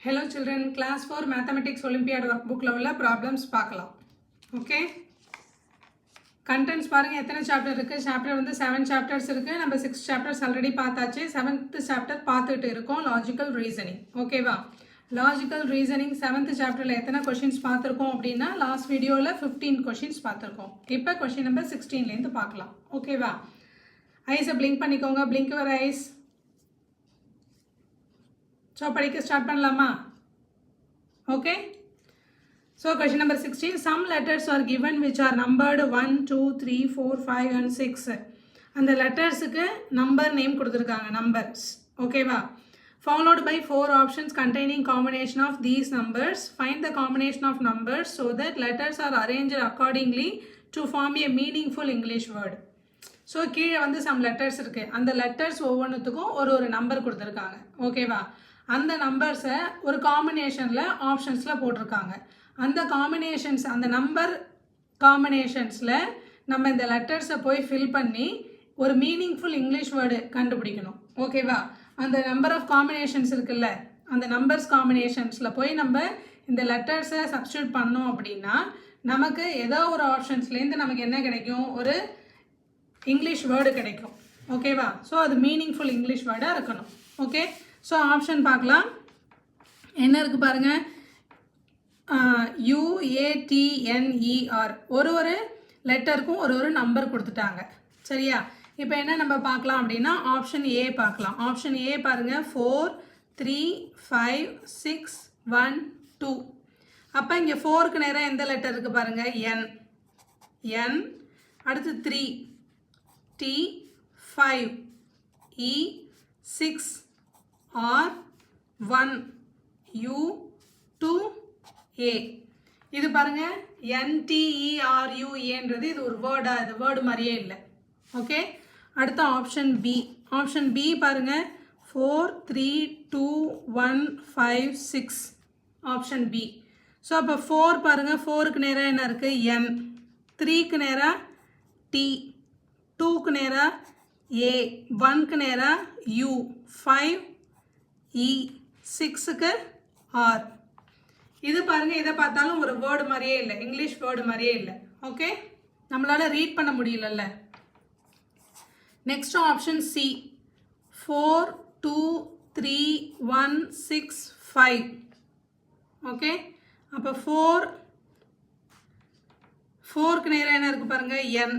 Hello children, class 4 mathematics Olympiad workbook la ulla problems paakalam. Okay? Contents பாருங்க எத்தனை chapter இருக்கு. chapter வந்து 7 chapters இருக்கு. நம்ம 6 chapters already பார்த்தாச்சு. 7th chapter பார்த்துட்டு இருக்கோம் logical reasoning. ஓகேவா? Logical reasoning 7th chapterல எத்தனை questions பார்த்திருக்கோம் அப்படினா last videoல 15 questions பார்த்திருக்கோம். இப்போ question number 16 ல இருந்து பார்க்கலாம். ஓகேவா? ஐஸ் blink பண்ணிக்கோங்க. blink your eyes. So படிக்க ஸ்டார்ட் பண்ணலாமா? Okay? So question number 16, some letters are given which are numbered 1, 2, 3, 4, 5 and 6. And the letters க்கு number name கொடுத்திருக்காங்க, numbers. ஓகேவா? Followed by 4 options containing combination of these numbers. Find the combination of numbers so that letters are arranged accordingly to form a meaningful English word. So கீழே வந்து some letters இருக்கு. அந்த letters ஒவ்வொன்றுத்துக்கும் ஒரு number கொடுத்திருக்காங்க. ஓகேவா? அந்த நம்பர்ஸை ஒரு காம்பினேஷனில் ஆப்ஷன்ஸில் போட்டிருக்காங்க. அந்த காம்பினேஷன்ஸ், அந்த நம்பர் காம்பினேஷன்ஸில் நம்ம இந்த லெட்டர்ஸை போய் ஃபில் பண்ணி ஒரு மீனிங்ஃபுல் இங்கிலீஷ் வேர்டு கண்டுபிடிக்கணும். ஓகேவா? அந்த நம்பர் ஆஃப் காம்பினேஷன்ஸ் இருக்குல்ல, அந்த நம்பர்ஸ் காம்பினேஷன்ஸில் போய் நம்ம இந்த லெட்டர்ஸை சப்ஸ்டியூட் பண்ணோம் அப்படின்னா நமக்கு ஏதோ ஒரு ஆப்ஷன்ஸ்லேருந்து நமக்கு என்ன கிடைக்கும், ஒரு இங்கிலீஷ் வேர்டு கிடைக்கும். ஓகேவா? ஸோ அது மீனிங்ஃபுல் இங்கிலீஷ் வேர்டாக இருக்கணும். ஓகே, ஸோ ஆப்ஷன் பார்க்கலாம். என்ன இருக்குது பாருங்கள், UATNER ஒரு லெட்டருக்கும் ஒரு நம்பர் கொடுத்துட்டாங்க. சரியா? இப்போ என்ன நம்ம பார்க்கலாம் அப்படின்னா ஆப்ஷன் ஏ பார்க்கலாம். ஆப்ஷன் ஏ பாருங்கள், 4, 3, 5, 6, 1, 2. அப்போ இங்கே 4க்கு நேராக எந்த லெட்டர் இருக்குது பாருங்கள், N. அடுத்து 3, T, 5, E, 6, R, 1, U, 2, A. இது பாருங்க NTERUAன்றது இது ஒரு வேர்டா, இது வேர்டு மாதிரியே இல்லை. ஓகே, அடுத்த ஆப்ஷன் பி. ஆப்ஷன் பி பாருங்க, 4, 3, 2, 1, 5, 6. Option B. ஸோ அப்போ 4 பாருங்க, 4க்கு நேராக என்ன இருக்குது, N. 3க்கு நேராக T. 2க்கு நேராக A. 1க்கு நேராக U. 5 E. 6க்கு R. இது பாருங்க, இதை பார்த்தாலும் ஒரு வேர்டு மாதிரியே இல்லை, இங்கிலீஷ் வேர்டு மாதிரியே இல்லை. ஓகே, நம்மளால ரீட் பண்ண முடியலல்ல. Next option C, 4, 2, 3, 1, 6, 5. ஓகே, அப்போ 4க்கு நேராக என்ன இருக்கு பாருங்க, N.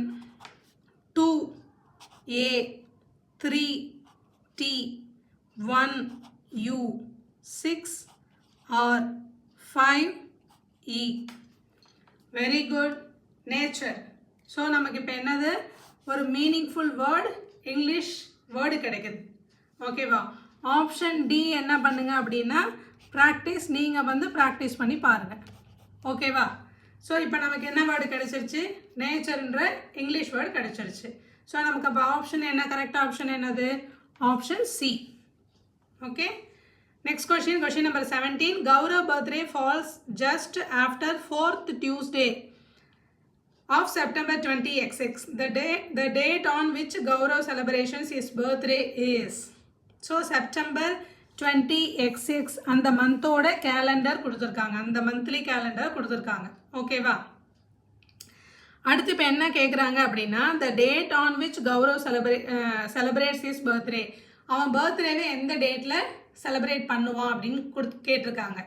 2 A. 3 T. 1 U. 6 R. 5 E. Very good. Nature. So நமக்கு இப்போ என்னது, ஒரு மீனிங்ஃபுல் வேர்டு, இங்கிலீஷ் வேர்டு கிடைக்குது. ஓகேவா? ஆப்ஷன் டி என்ன பண்ணுங்க அப்படின்னா ப்ராக்டிஸ், நீங்கள் வந்து ப்ராக்டிஸ் பண்ணி பாருங்கள். ஓகேவா? ஸோ இப்போ நமக்கு என்ன வேர்டு கிடைச்சிருச்சு, நேச்சர்ன்ற இங்கிலீஷ் வேர்டு கிடைச்சிருச்சு. ஸோ நமக்கு அப்போ ஆப்ஷன் என்ன, கரெக்ட் ஆப்ஷன் என்னது, option C. Okay, next question, question number 17. Gaurav birthday falls just after 4th Tuesday of September 20XX. The date on which Gaurav celebrations his birthday is. So September 20XX அந்த மந்தோட calendar கொடுத்துருக்காங்க, அந்த monthly calendar கொடுத்துருக்காங்க. ஓகேவா? அடுத்து இப்போ என்ன கேட்குறாங்க அப்படின்னா the date on which Gaurav celebrates his birthday. அவன் பர்த்டேவை எந்த டேட்டில் செலிப்ரேட் பண்ணுவான் அப்படின்னு கேட்டிருக்காங்க.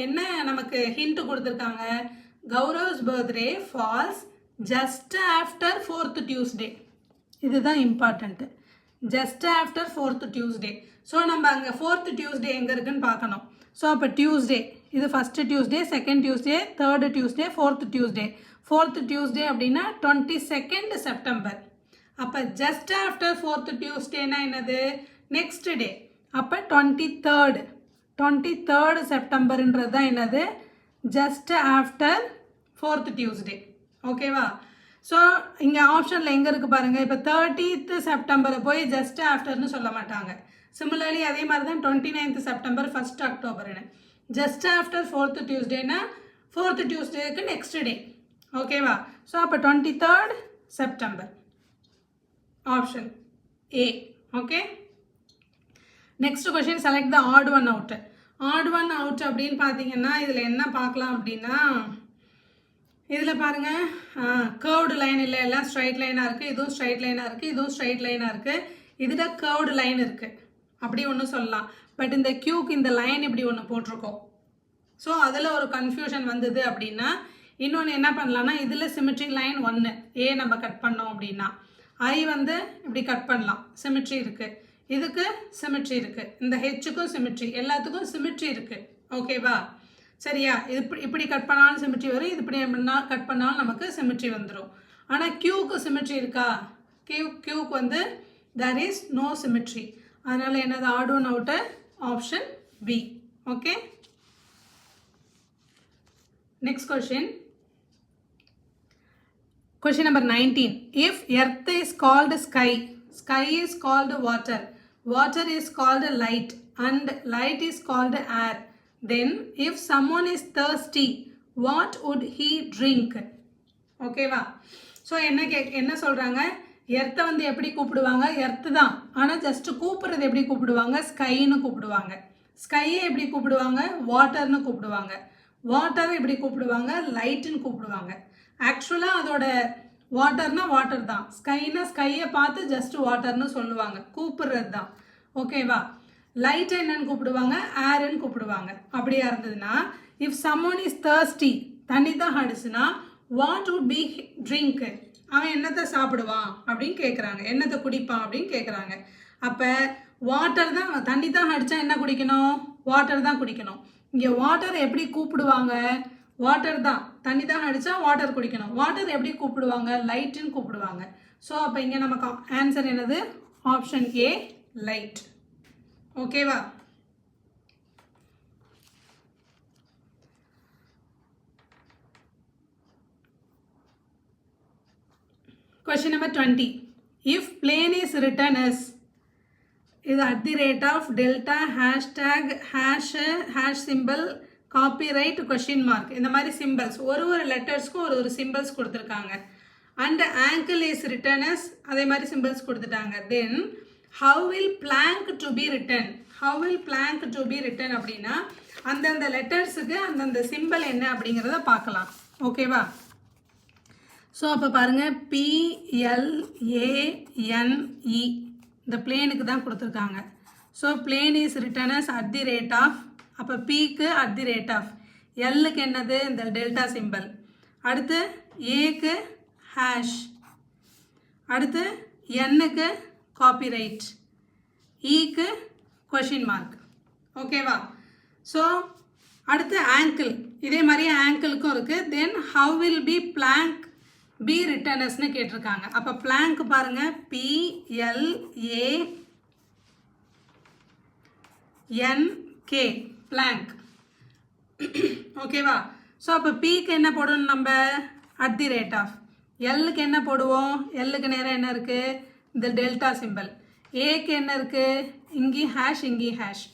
என்ன நமக்கு ஹிண்ட் கொடுத்துருக்காங்க, Gaurav's birthday falls just after 4th Tuesday. இதுதான் important, just after 4th Tuesday. So நம்ம அங்கே 4th Tuesday எங்கே இருக்குன்னு பார்க்கணும். ஸோ அப்போ டியூஸ்டே, இது first Tuesday, second Tuesday, third Tuesday, 4th Tuesday. 4th Tuesday அப்படின்னா 22nd September. அப்போ ஜஸ்ட் ஆஃப்டர் 4th Tuesdayனா என்னது, நெக்ஸ்ட் டே. அப்போ 23rd செப்டம்பர்ன்றது தான் என்னது, ஜஸ்ட் ஆஃப்டர் 4th Tuesday. ஓகேவா? ஸோ இங்கே ஆப்ஷனில் எங்கே இருக்குது பாருங்கள், இப்போ 30th செப்டம்பரை போய் ஜஸ்ட் ஆஃப்டர்னு சொல்ல மாட்டாங்க. சிமிலர்லி அதே மாதிரி தான் 29th செப்டம்பர், 1st அக்டோபர்னு. ஜஸ்ட் ஆஃப்டர் 4th Tuesdayனா 4th Tuesdayக்கு நெக்ஸ்ட் டே. ஓகேவா? ஸோ அப்போ 23rd September, option A. Okay, Next question, select the odd one out. Odd one out அப்படின்னு பார்த்தீங்கன்னா இதில் என்ன பார்க்கலாம் அப்படின்னா இதில் பாருங்கள் கர்வ்டு லைன் இல்லை, எல்லாம் ஸ்ட்ரைட் லைனாக இருக்குது. இதுவும் ஸ்ட்ரைட் லைனாக இருக்குது, இதுவும் ஸ்ட்ரைட் லைனாக இருக்குது. இதில் கர்வ்டு லைன் இருக்குது அப்படி ஒன்று சொல்லலாம். பட் இந்த கியூக்கு இந்த லைன் இப்படி ஒன்று போட்டிருக்கோம். ஸோ அதில் ஒரு கன்ஃபியூஷன் வந்தது அப்படின்னா இன்னொன்று என்ன பண்ணலான்னா இதில் சிமெட்ரி லைன் 1 ஏ நம்ம கட் பண்ணோம் அப்படின்னா ஐ வந்து இப்படி கட் பண்ணலாம், சிமெட்ரி இருக்குது. இதுக்கு சிமெட்ரி இருக்குது, இந்த ஹெச்சுக்கும் சிமெட்ரி, எல்லாத்துக்கும் சிமெட்ரி இருக்குது. ஓகேவா? சரியா? இது இப்படி கட் பண்ணாலும் சிமெட்ரி வரும், இது இப்படி கட் பண்ணாலும் நமக்கு சிமெட்ரி வந்துடும். ஆனால் கியூக்கு சிமெட்ரி இருக்கா? கியூக்கு வந்து தேர் இஸ் நோ சிமெட்ரி. அதனால் என்னது odd one out option B. Okay, next question. Question number 19. If earth is called sky, sky is called water, water is called light, and light is called air, then if someone is thirsty, what would he drink? Okay va? So என்ன சொல்றாங்க, எர்த்தை வந்து எப்படி கூப்பிடுவாங்க? Earth தான், ஆனால் just கூப்பிடுறது எப்படி கூப்பிடுவாங்க? ஸ்கைன்னு கூப்பிடுவாங்க. ஸ்கையை எப்படி கூப்பிடுவாங்க? வாட்டர்னு கூப்பிடுவாங்க. வாட்டர் எப்படி கூப்பிடுவாங்க? லைட்டுன்னு கூப்பிடுவாங்க. ஆக்சுவலாக அதோட வாட்டர்னா வாட்டர் தான், ஸ்கைனா ஸ்கையை பார்த்து ஜஸ்ட் வாட்டர்னு சொல்லுவாங்க, கூப்பிடுறது தான். ஓகேவா? லைட் என்னன்னு கூப்பிடுவாங்க? ஏர்ன்னு கூப்பிடுவாங்க. அப்படியா இருந்ததுன்னா இஃப் சம்மோன் இஸ் தர்ஸ்டி, தண்ணி தான் அடிச்சுன்னா வாட் வுட் பி ட்ரிங்க், அவன் என்னத்தை சாப்பிடுவான் அப்படின்னு கேட்குறாங்க, என்னத்தை குடிப்பான் அப்படின்னு கேட்குறாங்க. அப்போ வாட்டர் தான், தண்ணி தான் அடித்தா என்ன குடிக்கணும்? வாட்டர் தான் குடிக்கணும். இங்கே வாட்டர் எப்படி கூப்பிடுவாங்க? வாட்டர் தான், தண்ணி தான் அடித்தா வாட்டர் குடிக்கணும். வாட்டர் எப்படி கூப்பிடுவாங்க? லைட்டுன்னு கூப்பிடுவாங்க. ஸோ அப்போ இங்கே நமக்கு ஆன்சர் என்னது? Option A, light. ஓகேவா? Question number 20. If plane is written as இது at the rate of delta hashtag hash symbol copyright question mark இந்த மாதிரி சிம்பிள்ஸ் ஒரு லெட்டர்ஸ்க்கும் ஒரு சிம்பிள்ஸ் கொடுத்துருக்காங்க. And ankle is written as அதே மாதிரி சிம்பிள்ஸ் கொடுத்துட்டாங்க. தென் how will plank to be written? how will plank to be written அப்படின்னா அந்தந்த லெட்டர்ஸுக்கு அந்தந்த சிம்பிள் என்ன அப்படிங்கிறத பார்க்கலாம். ஓகேவா? ஸோ அப்போ பாருங்கள், PLANE இந்த பிளேனுக்கு தான் கொடுத்துருக்காங்க. So plane is written as at the rate of, அப்போ பிக்கு அட் தி ரேட் ஆஃப், எல்லுக்கு என்னது? இந்த டெல்டா சிம்பிள். அடுத்து ஏக்கு ஹேஷ், அடுத்து என்னுக்கு காப்பிரைட், ஈக்கு கொஷின் மார்க். ஓகேவா? ஸோ அடுத்து ஆங்கிள், இதே மாதிரி ஆங்கிளுக்கும் இருக்குது. Then how will be blank be ரிட்டர்னஸ்னு கேட்டிருக்காங்க. அப்போ பிளாங்க் பாருங்கள், PLANK பிளாங்க். ஓகேவா? ஸோ அப்போ பிக்கு என்ன போடணும் நம்ம? At the rate of. எல்லுக்கு என்ன போடுவோம்? எல்லுக்கு நேரம் என்ன இருக்குது? இந்த டெல்டா சிம்பிள். ஏக்கு என்ன இருக்குது? இங்கேயும் ஹேஷ், இங்கேயும் ஹேஷ்.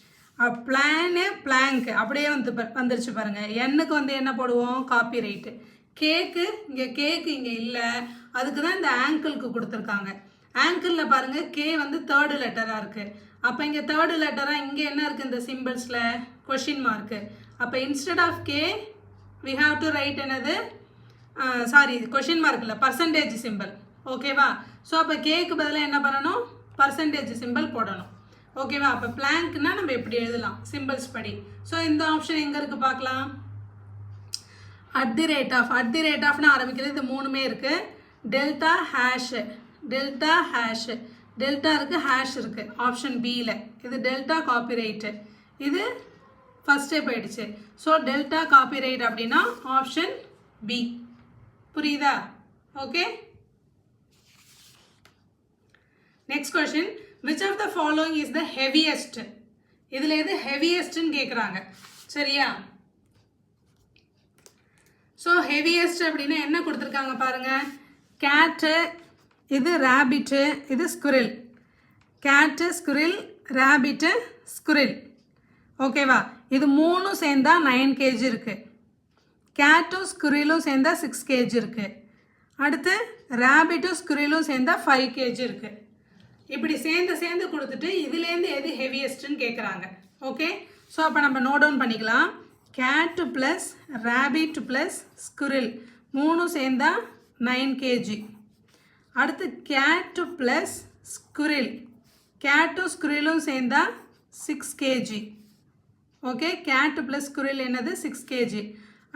பிளாங்க் அப்படியே வந்துருச்சு பாருங்கள். என்னுக்கு வந்து என்ன போடுவோம்? Copy right. கேக்கு இங்கே இல்லை, அதுக்கு தான் இந்த ஆங்கிளுக்கு கொடுத்துருக்காங்க. ஆங்கிளில் பாருங்கள், கே வந்து தேர்டு லெட்டராக இருக்குது. அப்போ இங்கே தேர்டு லெட்டராக இங்கே என்ன இருக்குது? இந்த சிம்பிள்ஸில் கொஷின் மார்க்கு. அப்போ instead of K we have to write என்னது? சாரி, கொஷின் மார்க் இல்லை, பர்சன்டேஜ் சிம்பிள். ஓகேவா? ஸோ அப்போ கேக்கு பதிலாக என்ன பண்ணணும்? பர்சன்டேஜ் சிம்பிள் போடணும். ஓகேவா? அப்போ பிளாங்க்னா நம்ம எப்படி எழுதலாம்? சிம்பிள்ஸ் படி. ஸோ இந்த ஆப்ஷன் எங்கே இருக்குது பார்க்கலாம். அட் தி ரேட் ஆஃப்னு ஆரம்பிக்கிறது இது மூணுமே இருக்குது. டெல்டா ஹேஷ், டெல்டா இருக்குது, ஹேஷ் இருக்குது ஆப்ஷன் பியில். இது டெல்டா காப்பிரைட்டு, இது ஃபஸ்ட்டே போயிடுச்சு. ஸோ டெல்டா காப்பிரைட் அப்படின்னா ஆப்ஷன் பி. புரியுதா? Okay, next question. Which of the following is the heaviest? இதில் எது ஹெவியஸ்ட்னு கேட்குறாங்க. சரியா? ஸோ ஹெவியஸ்ட் அப்படின்னா என்ன கொடுத்துருக்காங்க பாருங்கள். கேட்டு, இது ரேபிட்டு, இது ஸ்குரில். கேட்டு, ஸ்குரில், ரேபிட்டு, ஸ்குரில். ஓகேவா? இது மூணும் சேர்ந்தா 9 kg இருக்குது. கேட்டும் ஸ்குரிலும் சேர்ந்தா 6 kg இருக்குது. அடுத்து ரேபிட்டும் ஸ்குரிலும் சேர்ந்தா 5 kg இருக்குது. இப்படி சேர்ந்து கொடுத்துட்டு இதுலேருந்து எது ஹெவியஸ்ட்னு கேட்குறாங்க. ஓகே, ஸோ அப்போ நம்ம நோட் டவுன் பண்ணிக்கலாம். Cat plus rabbit plus squirrel மூணும் சேர்ந்தா 9 kg. அடுத்து கேட் ப்ளஸ் ஸ்குரில், கேட்டும் ஸ்குரிலும் சேர்ந்தா 6 kg. Okay, cat plus squirrel என்னது 6 kg.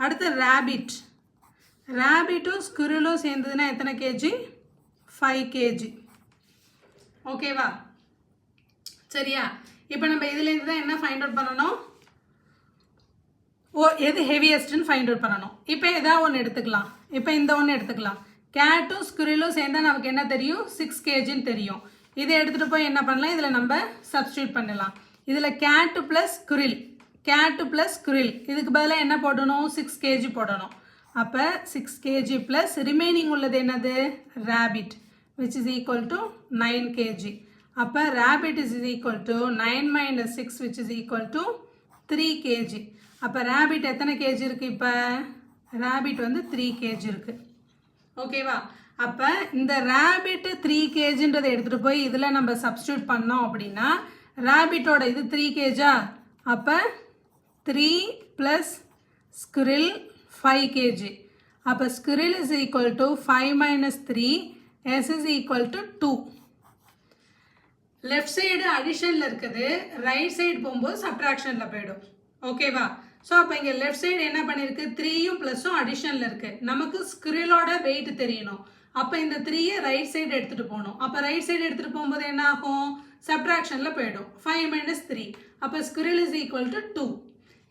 அடுத்து ரேபிட், ரேபிட்டும் ஸ்குரிலும் சேர்ந்ததுன்னா எத்தனை கேஜி? 5 kg. ஓகேவா? சரியா? இப்போ நம்ம இதுலேருந்து தான் என்ன ஃபைண்ட் அவுட் பண்ணணும்? எது ஹெவியஸ்ட்னு ஃபைண்ட் அவுட் பண்ணணும். இப்போ எதாவது ஒன்று எடுத்துக்கலாம். இப்போ இந்த ஒன்று எடுத்துக்கலாம். கேட்டும் ஸ்குரிலும் சேர்ந்தால் நமக்கு என்ன தெரியும்? 6 kgன்னு தெரியும். இதை எடுத்துகிட்டு போய் என்ன பண்ணலாம்? இதில் நம்ம சப்ஸ்டியூட் பண்ணலாம். இதில் கேட்டு ப்ளஸ் ஸ்குரில், கேட்டு ப்ளஸ் ஸ்குரில் இதுக்கு பதிலாக என்ன போடணும்? 6 kg போடணும். அப்போ 6 kg ப்ளஸ் ரிமைனிங் உள்ளது என்னது? Rabbit, which is equal to 9 kg. அப்போ rabbit is equal to 9 minus 6, which is equal to 3 kg. அப்போ ரேபிட் எத்தனை கேஜி இருக்குது? இப்போ ரேபிட் வந்து 3 kg இருக்குது. ஓகேவா? அப்போ இந்த ரேபிட் 3 kgன்றதை எடுத்துகிட்டு போய் இதில் நம்ம சப்ஸ்டியூட் பண்ணோம் அப்படின்னா ரேபிட்டோட இது 3 kg. அப்போ 3 ப்ளஸ் ஸ்குரில் 5 kg. அப்போ squirrel is equal to 5 minus 3, s is equal to 2. Left side அடிஷனில் இருக்குது, ரைட் சைடு போகும்போது சப்ட்ராக்ஷனில் போயிடும். ஓகேவா? ஸோ அப்போ இங்கே லெஃப்ட் சைடு என்ன பண்ணியிருக்கு? 3யும் ப்ளஸும் அடிஷனில் இருக்குது. நமக்கு ஸ்குரிலோட வெயிட் தெரியணும். அப்போ இந்த 3யை ரைட் சைடு எடுத்துகிட்டு போகணும். அப்போ ரைட் சைடு எடுத்துகிட்டு போகும்போது என்ன ஆகும்? சப்ட்ராக்ஷனில் போயிடும். 5 minus 3, அப்போ ஸ்குரில் is equal to 2.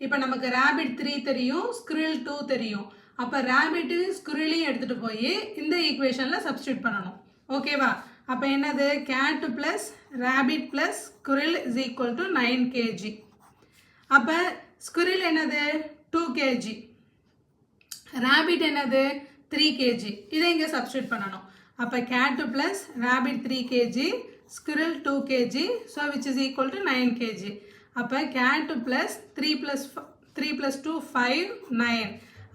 இப்போ நமக்கு ரேபிட் 3 தெரியும், ஸ்குரில் 2 தெரியும். அப்போ ரேபிட்டு ஸ்குரிலையும் எடுத்துகிட்டு போய் இந்த ஈக்குவேஷனில் சப்ஸ்டியூட் பண்ணணும். ஓகேவா? அப்போ என்னது? Cat plus rabbit plus squirrel is equal to 9 kg. அப்போ ஸ்குரில் என்னது? 2 kg. ரேபிட் என்னது? 3 kg. இதை இங்கே சப்ஸ்டியூட் பண்ணணும். அப்போ cat plus rabbit 3 kg, squirrel 2 kg, so which is equal to 9 kg. அப்போ கேட் ப்ளஸ் 3 plus 2 5, 9.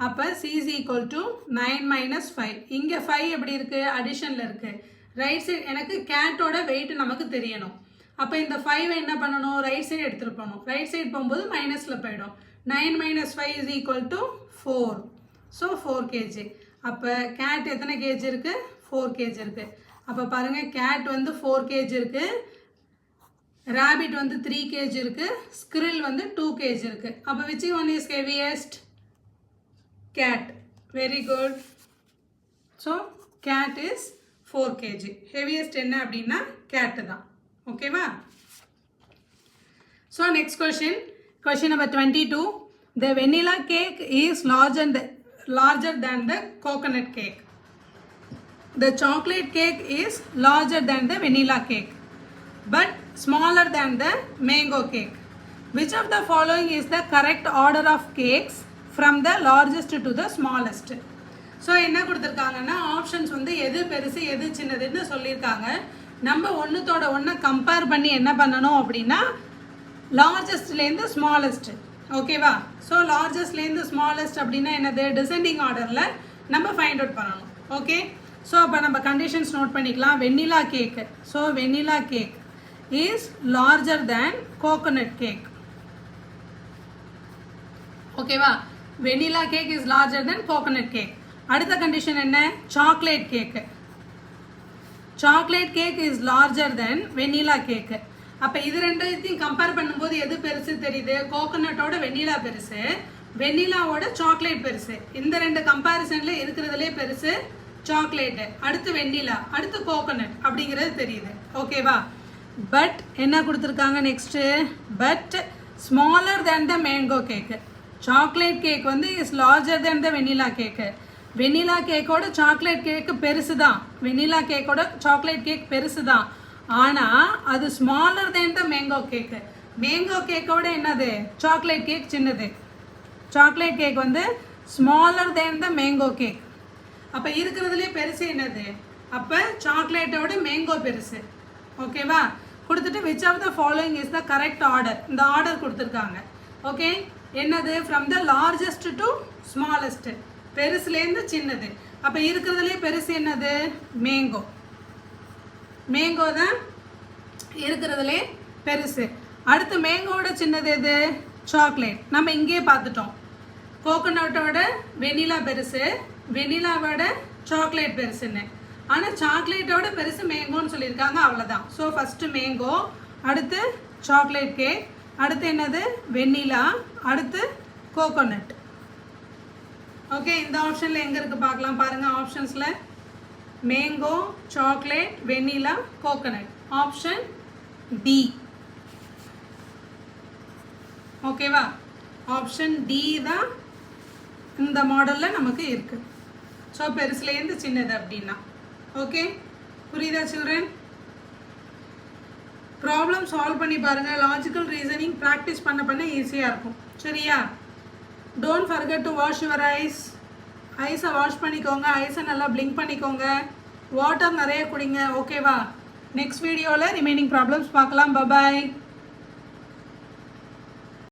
அப்போ c is equal to 9 minus 5. இங்கே 5 எப்படி இருக்குது? அடிஷனில் இருக்குது. ரைட் சைடு எனக்கு கேட்டோட வெயிட் நமக்கு தெரியணும். அப்போ இந்த 5 என்ன பண்ணணும்? ரைட் சைடு எடுத்துகிட்டு போகணும். ரைட் சைடு போகும்போது மைனஸில் போயிடும். 9 minus 5 is equal to 4. So 4 kg. அப்போ கேட் எத்தனை கேஜி இருக்குது? 4 kg இருக்குது. அப்போ பாருங்கள், கேட் வந்து 4 kg இருக்குது, ரேபிட் வந்து 3 kg இருக்குது, ஸ்குரில் வந்து 2 kg இருக்குது. அப்போ which one is heaviest? Cat. Very good. So cat is 4 kg. Heaviest என்ன அப்படின்னா cat தான். ஓகேவா? So next question, question number 22. The vanilla cake is larger than the coconut cake. The chocolate cake is larger than the vanilla cake, but smaller than the mango cake. Which of the following is the correct order of cakes from the largest to the smallest? So என்ன கொடுத்துருக்காங்கன்னா options வந்து எது பெருசு எது சின்னதுன்னு சொல்லியிருக்காங்க. நம்ம ஒன்றுத்தோட ஒன்று compare பண்ணி என்ன பண்ணணும் அப்படின்னா லார்ஜஸ்ட்லேருந்து ஸ்மாலஸ்ட். ஓகேவா? ஸோ லார்ஜஸ்ட்லேருந்து ஸ்மாலஸ்ட் அப்படின்னா என்னது? டிசெண்டிங் ஆர்டரில் நம்ம ஃபைண்ட் அவுட் பண்ணணும். ஓகே, ஸோ அப்போ நம்ம கண்டிஷன்ஸ் நோட் பண்ணிக்கலாம். Vanilla cake, so vanilla cake is larger than coconut cake. ஓகேவா? Vanilla cake is larger than coconut cake. அடுத்த கண்டிஷன் என்ன? Chocolate cake, chocolate cake is larger than vanilla cake. அப்போ இது ரெண்டையும் compare பண்ணும்போது எது பெருசு தெரியுது? கோகோனட்டோட வெண்ணிலா பெருசு, வெண்ணிலாவோட சாக்லேட் பெருசு. இந்த ரெண்டு கம்பேரிசனில் இருக்கிறதுலே பெருசு சாக்லேட்டு, அடுத்து வெண்ணிலா, அடுத்து கோகோனட் அப்படிங்கிறது தெரியுது. ஓகேவா? பட் என்ன கொடுத்துருக்காங்க next? But smaller than the mango cake. Chocolate cake வந்து is larger than the vanilla cake. Vanilla கேக்கோட சாக்லேட் கேக்கு பெருசு தான், வெண்ணிலா கேக்கோட சாக்லேட் கேக் பெருசு தான், ஆனால் அது smaller than the mango cake. Mango கேக்கோட என்னது? சாக்லேட் கேக் சின்னது. சாக்லேட் கேக் வந்து smaller than the mango cake. அப்போ இருக்கிறதுலே பெருசு என்னது? அப்போ சாக்லேட்டோட மேங்கோ பெருசு. ஓகேவா? கொடுத்துட்டு which of the following is the correct order, இந்த ஆர்டர் கொடுத்துருக்காங்க. ஓகே, என்னது? From the largest to smallest, பெருசுலேருந்து சின்னது. அப்போ இருக்கிறதுலே பெருசு என்னது? மேங்கோ. மேங்கோ தான் இருக்கிறதுலே பெருசு. அடுத்து மேங்கோட சின்னது எது? சாக்லேட் நம்ம இங்கே பார்த்துட்டோம். கோகோனட்டோட வெனிலா பெருசு, வெனிலாவோட சாக்லேட் பெருசுன்னு. ஆனால் சாக்லேட்டோட பெருசு மேங்கோன்னு சொல்லியிருக்காங்க, அவ்வளோதான். ஸோ ஃபஸ்ட்டு மேங்கோ, அடுத்து சாக்லேட் கேக், அடுத்து என்னது வெனிலா, அடுத்து கோகோனட். ஓகே, இந்த ஆப்ஷனில் எங்கே இருக்குது பார்க்கலாம். பாருங்கள், ஆப்ஷன்ஸில் mango, chocolate, vanilla, coconut. Option D. ஓகேவா, ஆப்ஷன் டி தான் இந்த மாடலில் நமக்கு இருக்குது. ஸோ பெருசுலேருந்து சின்னது அப்படின்னா. ஓகே, புரியுதா சில்ட்ரன்? ப்ராப்ளம் சால்வ் பண்ணி பாருங்கள். லாஜிக்கல் ரீசனிங் ப்ராக்டிஸ் பண்ண பண்ண ஈஸியாக இருக்கும். சரியா? Don't forget to wash your eyes. ஐஸை வாஷ் பண்ணிக்கோங்க, ஐஸை நல்லா பிளிங்க் பண்ணிக்கோங்க, வாட்டர் நிறைய குடிங்க. ஓகேவா? நெக்ஸ்ட் வீடியோவில் ரிமைனிங் ப்ராப்ளம்ஸ் பார்க்கலாம். பபாய்.